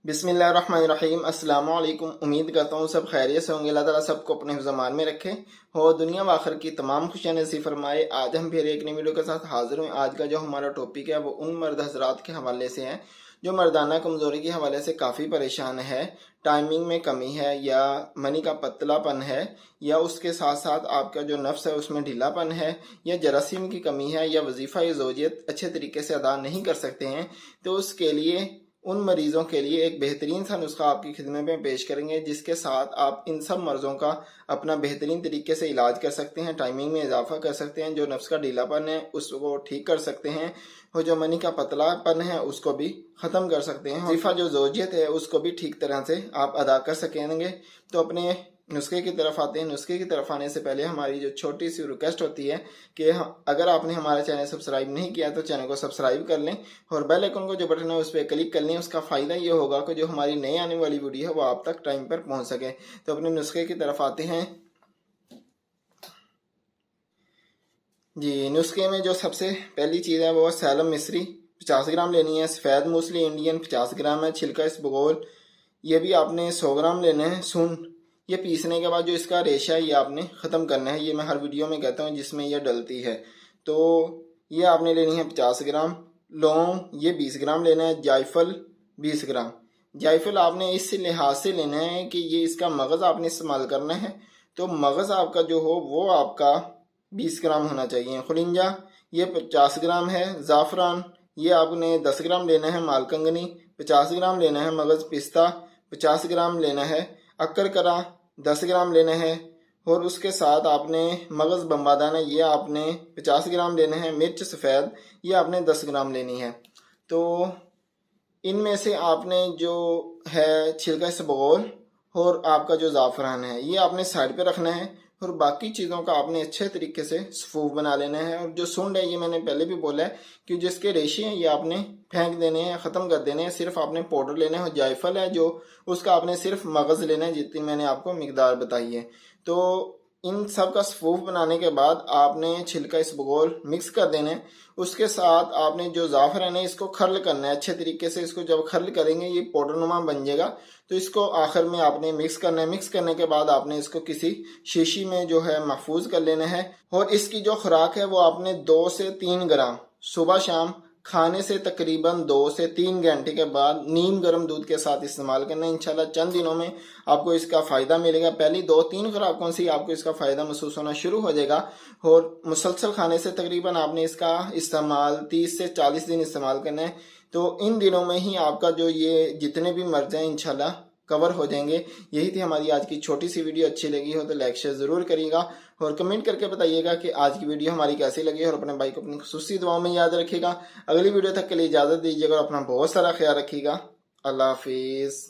बिस्मिल्लाहिर्रहमानिर्रहीम। अस्सलाम वालेकुम। उम्मीद करता हूँ सब खैरियत से होंगे। अल्लाह ताला सबको अपने ज़मान में रखे और दुनिया व आखिर की तमाम खुशियाँ नसीब फरमाए। आज हम फिर एक नई वीडियो के साथ हाजिर हुए। आज का जो हमारा टॉपिक है वो उन मर्द हजरात के हवाले से है जो मर्दाना कमज़ोरी के हवाले से काफ़ी परेशान है। टाइमिंग में कमी है या मनी का पतलापन है या उसके साथ साथ आपका जो नफ्स है उसमें ढीलापन है या जरासीम की कमी है या वजीफ़ा या ज़ौजियत अच्छे तरीके से अदा नहीं कर सकते हैं, तो उसके लिए उन मरीजों के लिए एक बेहतरीन सा नुस्खा आपकी खिदमत में पेश करेंगे जिसके साथ आप इन सब मर्ज़ों का अपना बेहतरीन तरीके से इलाज कर सकते हैं, टाइमिंग में इजाफा कर सकते हैं, जो नफ्स का ढीलापन है उसको ठीक कर सकते हैं और जो मनी का पतलापन है उसको भी ख़त्म कर सकते हैं। वजीफ़ा जो ज़ौजियत है उसको भी ठीक तरह से आप अदा कर सकेंगे। तो अपने नुस्खे की तरफ आते हैं। नुस्खे की तरफ आने से पहले हमारी जो छोटी सी रिक्वेस्ट होती है कि अगर आपने हमारा चैनल सब्सक्राइब नहीं किया तो चैनल को सब्सक्राइब कर लें और बेल आइकन को जो बटन है उस पर क्लिक कर लें। उसका फ़ायदा ये होगा कि जो हमारी नई आने वाली वीडियो है वो आप तक टाइम पर पहुंच सके। तो अपने नुस्खे की तरफ आते हैं जी। नुस्खे में जो सबसे पहली चीज़ है वो सैलम मिस्री 50 ग्राम लेनी है। सफ़ेद मूसली इंडियन 50 ग्राम है। छिलका इसबगोल ये भी आपने 100 ग्राम लेना है। सुन ये पीसने के बाद जो इसका रेशा है ये आपने ख़त्म करना है। ये मैं हर वीडियो में कहता हूँ जिसमें यह डलती है। तो ये आपने लेनी है 50 ग्राम। लौंग ये 20 ग्राम लेना है। जायफल 20 ग्राम। जायफल आपने इस लिहाज से लेना है कि ये इसका मगज़ आपने इस्तेमाल करना है, तो मगज़ आपका जो हो वो आपका 20 ग्राम होना चाहिए। खुलिंजा ये 50 ग्राम है। ज़ाफ़रान ये आपने 10 ग्राम लेना है। मालकंगनी 50 ग्राम लेना है। मगज़ पिस्ता 50 ग्राम लेना है। अक्कर 10 ग्राम लेना है और उसके साथ आपने मगज़ बम्बादाना ये आपने 50 ग्राम लेना है। मिर्च सफ़ेद ये आपने 10 ग्राम लेनी है। तो इनमें से आपने जो है छिलका इसबगोल और आपका जो ज़ाफ़रान है ये आपने साइड पे रखना है और बाकी चीज़ों का आपने अच्छे तरीके से सफूफ बना लेना है। और जो सुंड है ये मैंने पहले भी बोला है कि जिसके रेशे हैं ये आपने फेंक देने हैं, ख़त्म कर देने हैं। सिर्फ आपने पाउडर लेना है और जायफल है जो उसका आपने सिर्फ मगज़ लेना है जितनी मैंने आपको मिकदार बताई है। तो इन सब का सफूफ बनाने के बाद आपने छिलका इसबगोल मिक्स कर देना है। उसके साथ आपने जो ज़ाफ़रान है इसको खर्ल करना है अच्छे तरीके से। इसको जब खर्ल करेंगे ये पाउडर नुमा बन जाएगा, तो इसको आखिर में आपने मिक्स करना है। मिक्स करने के बाद आपने इसको किसी शीशी में जो है महफूज कर लेना है और इसकी जो खुराक है वो आपने 2 से 3 ग्राम सुबह शाम खाने से तकरीबन 2 से 3 घंटे के बाद नीम गर्म दूध के साथ इस्तेमाल करना है। इंशाल्लाह चंद दिनों में आपको इसका फ़ायदा मिलेगा। पहली 2-3 खुराकों से आपको इसका फ़ायदा महसूस होना शुरू हो जाएगा और मुसलसल खाने से तकरीबन आपने इसका इस्तेमाल 30 से 40 दिन इस्तेमाल करना है। तो इन दिनों में ही आपका जो ये जितने भी मर्ज हैं इंशाल्लाह कवर हो जाएंगे। यही थी हमारी आज की छोटी सी वीडियो। अच्छी लगी हो तो लाइक शेयर ज़रूर करिएगा और कमेंट करके बताइएगा कि आज की वीडियो हमारी कैसी लगी और अपने भाई को अपनी खुसूसी दुआओं में याद रखिएगा। अगली वीडियो तक के लिए इजाज़त दीजिएगा और अपना बहुत सारा ख्याल रखिएगा। अल्लाह हाफिज़।